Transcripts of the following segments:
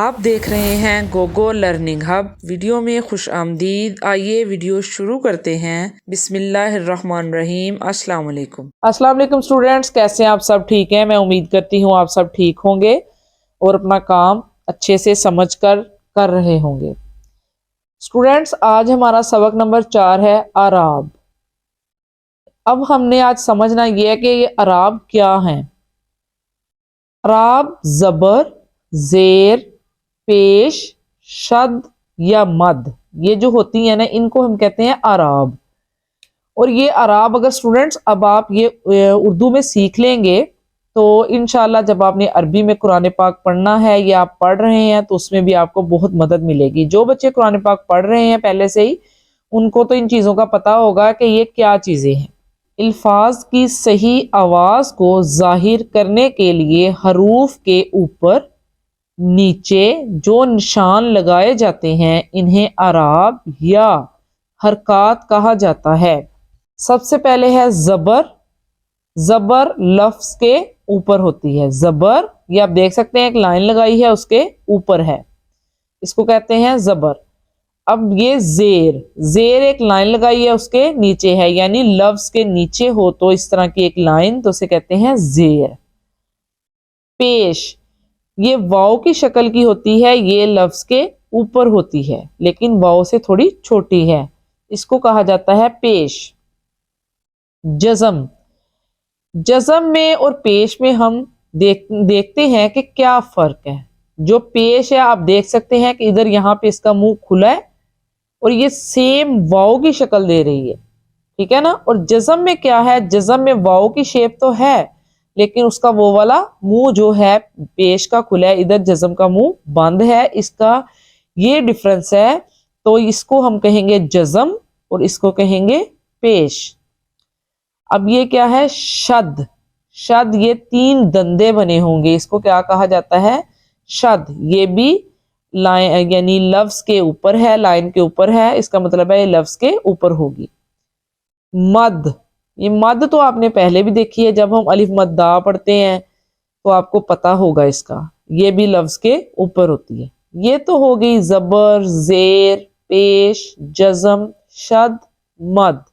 आप देख रहे हैं गोगो लर्निंग हब। वीडियो में खुश आमदीद। आइए वीडियो शुरू करते हैं। बिस्मिल्लाहिर्रहमानिर्रहीम। अस्सलाम वालेकुम स्टूडेंट्स, कैसे हैं आप? सब ठीक हैं? मैं उम्मीद करती हूँ आप सब ठीक होंगे और अपना काम अच्छे से समझ कर रहे होंगे। स्टूडेंट्स, आज हमारा सबक नंबर 4 है अराब। अब हमने आज समझना यह है कि ये अराब क्या हैं। अराब ज़बर, ज़ेर, पेश, शद या मद, ये जो होती है ना, इनको हम कहते हैं अराब। और ये अराब अगर स्टूडेंट्स अब आप ये उर्दू में सीख लेंगे तो इंशाल्लाह जब आपने अरबी में कुरान पाक पढ़ना है या आप पढ़ रहे हैं तो उसमें भी आपको बहुत मदद मिलेगी। जो बच्चे कुरान पाक पढ़ रहे हैं पहले से ही, उनको तो इन चीज़ों का पता होगा कि ये क्या चीज़ें हैं। अल्फाज की सही आवाज़ को जाहिर करने के लिए हरूफ के ऊपर नीचे जो निशान लगाए जाते हैं इन्हें अराब या हरकत कहा जाता है। सबसे पहले है ज़बर। ज़बर लफ्ज़ के ऊपर होती है। ज़बर, ये आप देख सकते हैं एक लाइन लगाई है उसके ऊपर है, इसको कहते हैं ज़बर। अब ये ज़ेर, ज़ेर एक लाइन लगाई है उसके नीचे है, यानी लफ्ज़ के नीचे हो तो इस तरह की एक लाइन, तो उसे कहते हैं ज़ेर। पेश, ये वाव की शक्ल की होती है, ये लफ्ज़ के ऊपर होती है लेकिन वाव से थोड़ी छोटी है, इसको कहा जाता है पेश। जज़म, जज़म में और पेश में हम देखते हैं कि क्या फ़र्क है। जो पेश है आप देख सकते हैं कि इधर यहाँ पे इसका मुंह खुला है और ये सेम वाव की शक्ल दे रही है, ठीक है ना। और जज़म में क्या है, जज़म में वाव की शेप तो है लेकिन उसका वो वाला मुंह जो है पेश का खुला है, इधर जज़म का मुंह बंद है, इसका ये डिफरेंस है। तो इसको हम कहेंगे जज़म और इसको कहेंगे पेश। अब ये क्या है, शद। शद, ये 3 दंदे बने होंगे, इसको क्या कहा जाता है, शद। ये भी लाइन यानी लफ्ज़ के ऊपर है, लाइन के ऊपर है, इसका मतलब है ये लफ्ज़ के ऊपर होगी। मद, ये मद तो आपने पहले भी देखी है, जब हम अलिफ मद दा पढ़ते हैं तो आपको पता होगा इसका, ये भी लफ्ज़ के ऊपर होती है। ये तो हो गई ज़बर, ज़ेर, पेश, जज़म, शद, मद,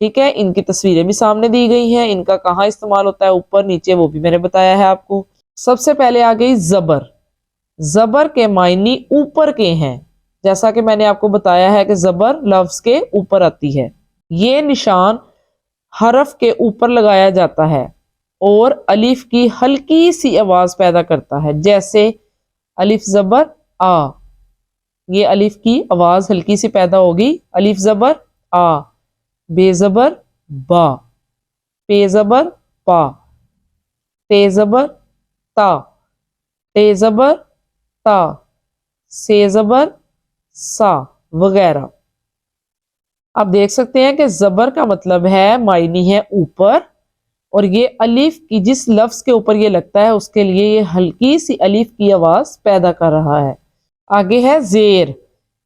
ठीक है। इनकी तस्वीरें भी सामने दी गई हैं, इनका कहाँ इस्तेमाल होता है ऊपर नीचे वो भी मैंने बताया है आपको। सबसे पहले आ गई ज़बर। ज़बर के मायनी ऊपर के हैं, जैसा कि मैंने आपको बताया है कि ज़बर लफ्ज़ के ऊपर आती है। ये निशान हरफ के ऊपर लगाया जाता है और अलिफ की हल्की सी आवाज़ पैदा करता है, जैसे अलिफ ज़बर आ, ये अलिफ की आवाज़ हल्की सी पैदा होगी, अलिफ ज़बर आ। बे ज़बर बा, पे ज़बर पा, ते ज़बर ता, ते ज़बर ता, से ज़बर सा वगैरह। आप देख सकते हैं कि ज़बर का मतलब है मायनी है ऊपर, और ये अलिफ की जिस लफ्ज़ के ऊपर ये लगता है उसके लिए ये हल्की सी अलिफ की आवाज़ पैदा कर रहा है। आगे है ज़ेर।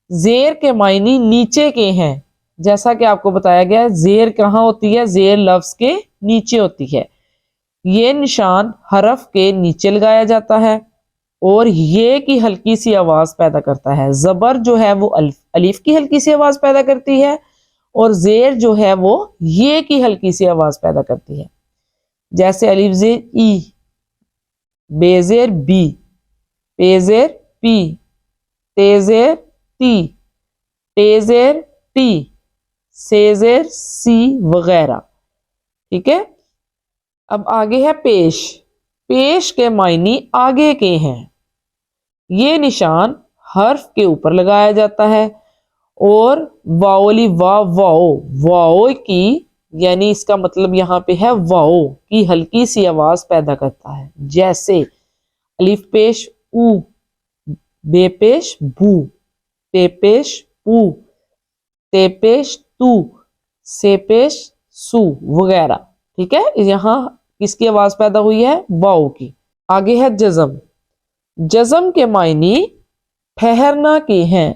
ज़ेर के मायनी नीचे के हैं, जैसा कि आपको बताया गया है। ज़ेर कहाँ होती है, ज़ेर लफ्ज़ के नीचे होती है। ये निशान हरफ के नीचे लगाया जाता है और ये की हल्की सी आवाज़ पैदा करता है। ज़बर जो है वो अलिफ की हल्की सी आवाज़ पैदा करती है और ज़ेर जो है वो ये की हल्की सी आवाज़ पैदा करती है, जैसे अलिफ ज़ेर ई, बेज़ेर बी, पेज़ेर पी, तेज़ेर ती, टेज़ेर टी, सेज़ेर सी वगैरह, ठीक है। अब आगे है पेश। पेश के मायनी आगे के हैं। ये निशान हर्फ के ऊपर लगाया जाता है और वाओली वाओ की, यानी इसका मतलब यहाँ पे है वाओ की हल्की सी आवाज़ पैदा करता है, जैसे अलिफ पेश ऊ, बे पेश बू, पे पेश पू, ते पेश तू, से पेश सू वगैरह, ठीक है। यहाँ किसकी आवाज़ पैदा हुई है, वाओ की। आगे है जज़म। जज़म के मायनी ठहरना के हैं।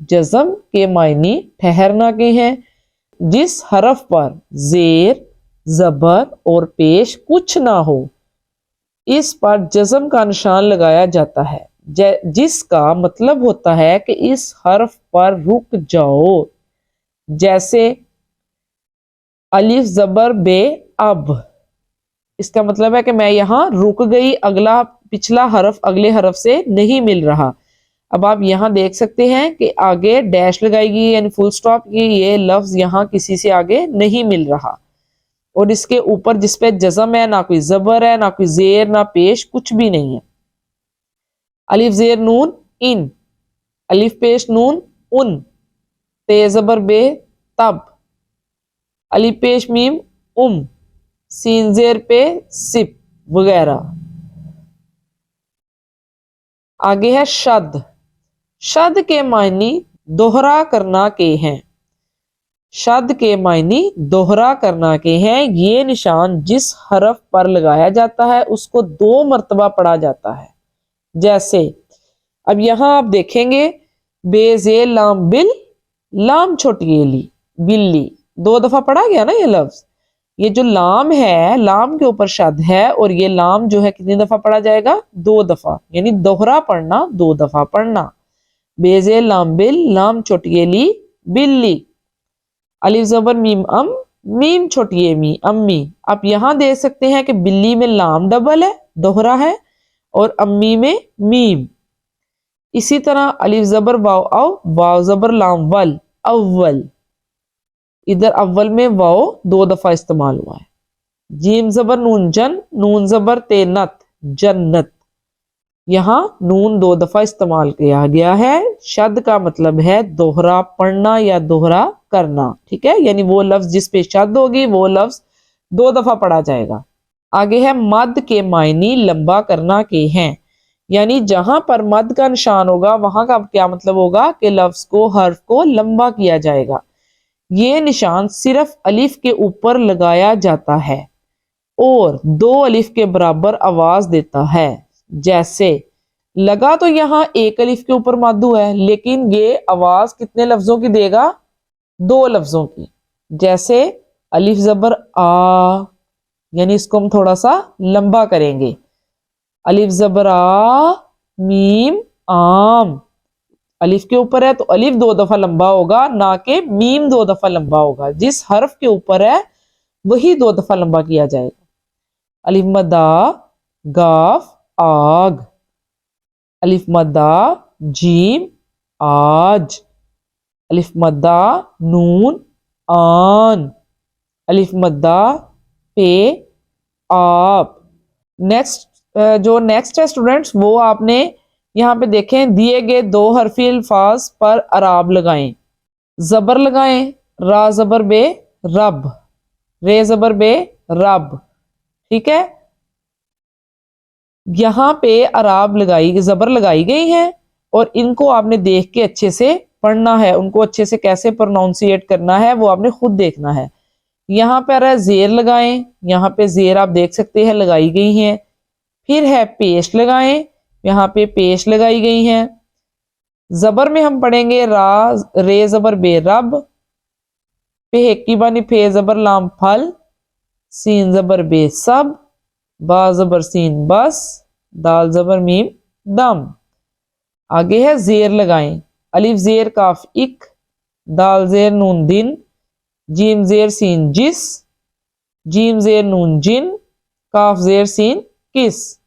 जज़म के मायनी ठहरना के हैं। जिस हरफ पर ज़ेर, ज़बर और पेश कुछ ना हो, इस पर जज़म का निशान लगाया जाता है, जिस का मतलब होता है कि इस हर्फ पर रुक जाओ, जैसे अलिफ जबर बे अब, इसका मतलब है कि मैं यहाँ रुक गई, अगला पिछला हर्फ अगले हर्फ से नहीं मिल रहा। अब आप यहाँ देख सकते हैं कि आगे डैश लगाएगी यानी फुल स्टॉप की, ये लफ्ज यहाँ किसी से आगे नहीं मिल रहा। और इसके ऊपर जिसपे जज़म है, ना कोई जबर है, ना कोई जेर, ना पेश, कुछ भी नहीं है। अलिफ जेर नून इन, अलिफ पेश नून उन, ते जबर बे तब, अलिफ पेश मीम सीन जेर पे सिप वगैरह। आगे है शद। शद के मायनी दोहरा करना के हैं। शद के मायनी दोहरा करना के हैं। ये निशान जिस हरफ पर लगाया जाता है उसको 2 मरतबा पढ़ा जाता है। जैसे अब यहां आप देखेंगे बेजे लाम बिल, लाम छोटी एली बिल्ली, 2 दफा पढ़ा गया ना ये लफ्ज। ये जो लाम है, लाम के ऊपर शद है, और ये लाम जो है कितनी दफा पढ़ा जाएगा? 2 दफा, यानी दोहरा पढ़ना, 2 दफा पढ़ना। बेजे लाम बिल, लाम छोटी एली बिल्ली, अलिफ जबर मीम मीम छोटी ए मी अम्मी। आप यहां देख सकते हैं कि बिल्ली में लाम डबल है, दोहरा है, और अम्मी में मीम। इसी तरह अलिफ जबर वाव अव, वाव जबर लाम वल अव्वल, इधर अव्वल में वाव 2 दफा इस्तेमाल हुआ है। जीम जबर नून जन, नून जबर तेनत जन्नत, यहाँ नून 2 दफा इस्तेमाल किया गया है। शद का मतलब है दोहरा पढ़ना या दोहरा करना, ठीक है, यानी वो लफ्ज जिस पे शद होगी वो लफ्ज 2 दफा पढ़ा जाएगा। आगे है मद के मायनी लंबा करना के हैं, यानी जहां पर मद का निशान होगा वहां का क्या मतलब होगा कि लफ्ज को, हर्फ को लंबा किया जाएगा। ये निशान सिर्फ अलिफ के ऊपर लगाया जाता है और 2 अलिफ के बराबर आवाज देता है। जैसे लगा तो यहाँ 1 अलिफ के ऊपर मद्दू है, लेकिन ये आवाज कितने लफ्जों की देगा? 2 लफ्जों की। जैसे अलिफ जबर आ, यानी इसको हम थोड़ा सा लंबा करेंगे। अलिफ जबर आ मीम आम, अलिफ के ऊपर है तो अलिफ 2 दफा लंबा होगा, ना कि मीम 2 दफा लंबा होगा। जिस हर्फ के ऊपर है वही 2 दफा लंबा किया जाएगा। अलिफ मदा गाफ आग, अलिफ मदा जीम आज, अलिफ मदा नून आन, अलिफ मदा पे आप। जो नेक्स्ट है स्टूडेंट्स, वो आपने यहाँ पे देखें, दिए गए 2 हरफी अल्फाज पर अराब लगाएं। जबर लगाएं, रा जबर बे रब, रे जबर बे रब, ठीक है। यहाँ पे अराब जबर लगाई गई है और इनको आपने देख के अच्छे से पढ़ना है। उनको अच्छे से कैसे प्रोनाउंसिएट करना है वो आपने खुद देखना है। यहाँ पर है जेर लगाएं, यहाँ पे जेर आप देख सकते हैं लगाई गई है। फिर है पेश लगाएं, यहाँ पे पेश लगाई गई है। जबर में हम पढ़ेंगे रा रे जबर बे रब, पे हेक्की बानी फे जबर लाम फल, सीन जबर बे सब, बा जबर सीन बस, दाल जबर मीम दम। आगे है जेर लगाएं, अलिफ जेर काफ इक, दाल जेर नून दिन, जीम जेर सीन जिस, जीम जेर नून जिन, काफ जेर सीन किस।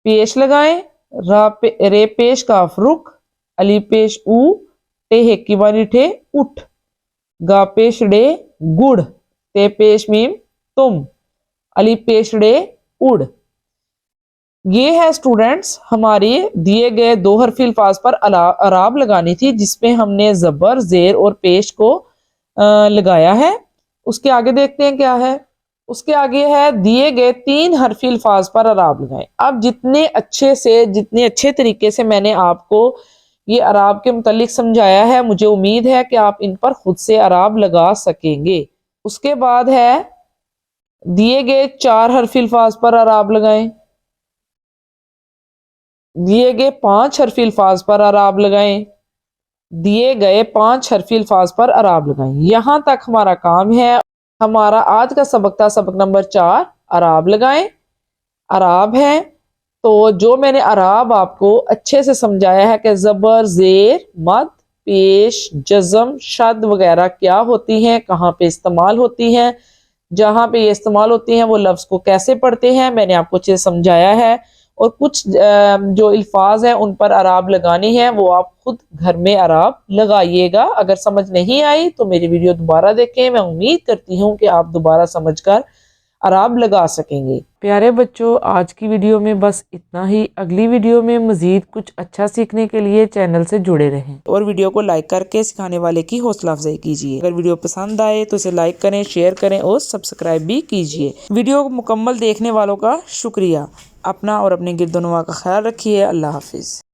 पेश लगाएं, रे पेश काफ रुक, अली पेश ऊ, टे हेक्की बानी ठे उठ, गा पेश डे गुड़, ते पेश मीम तुम, अली पेश डे उड़। ये है स्टूडेंट्स हमारे दिए गए 2 हरफी अल्फाज पर अराब लगानी थी, जिसमें हमने जबर जेर और पेश को लगाया है। उसके आगे देखते हैं क्या है। उसके आगे है दिए गए 3 हरफी अल्फाज पर अराब लगाएं। अब जितने अच्छे तरीके से मैंने आपको ये अराब के मुतालिक समझाया है, मुझे उम्मीद है कि आप इन पर खुद से अराब लगा सकेंगे। उसके बाद है दिए गए 4 हरफी अल्फाज पर अराब लगाएं, दिए गए 5 हरफी अल्फाज पर अराब लगाएं, दिए गए 5 हरफी अल्फाज पर अराब लगाएं। यहां तक हमारा काम है। हमारा आज का सबक था सबक नंबर 4, अराब लगाएं। अराब है تو جو میں نے اعراب آپ کو اچھے سے سمجھایا ہے کہ زبر، زیر، مد، پیش، جزم، شد وغیرہ کیا ہوتی ہیں، کہاں پہ استعمال ہوتی ہیں، جہاں پہ یہ استعمال ہوتی ہیں وہ لفظ کو کیسے پڑھتے ہیں، میں نے آپ کو اچھے سے سمجھایا ہے۔ اور کچھ جو الفاظ ہیں ان پر اعراب لگانی ہے وہ آپ خود گھر میں اعراب لگائیے گا۔ اگر سمجھ نہیں آئی تو میری ویڈیو دوبارہ دیکھیں، میں امید کرتی ہوں کہ آپ دوبارہ سمجھ کر اعراب لگا سکیں گے۔ پیارے بچوں، آج کی ویڈیو میں بس اتنا ہی۔ اگلی ویڈیو میں مزید کچھ اچھا سیکھنے کے لیے چینل سے جڑے رہیں اور ویڈیو کو لائک کر کے سکھانے والے کی حوصلہ افزائی کیجیے۔ اگر ویڈیو پسند آئے تو اسے لائک کریں، شیئر کریں اور سبسکرائب بھی کیجیے۔ ویڈیو کو مکمل دیکھنے والوں کا شکریہ۔ اپنا اور اپنے گرد و نواح کا خیال رکھیے۔ اللہ حافظ۔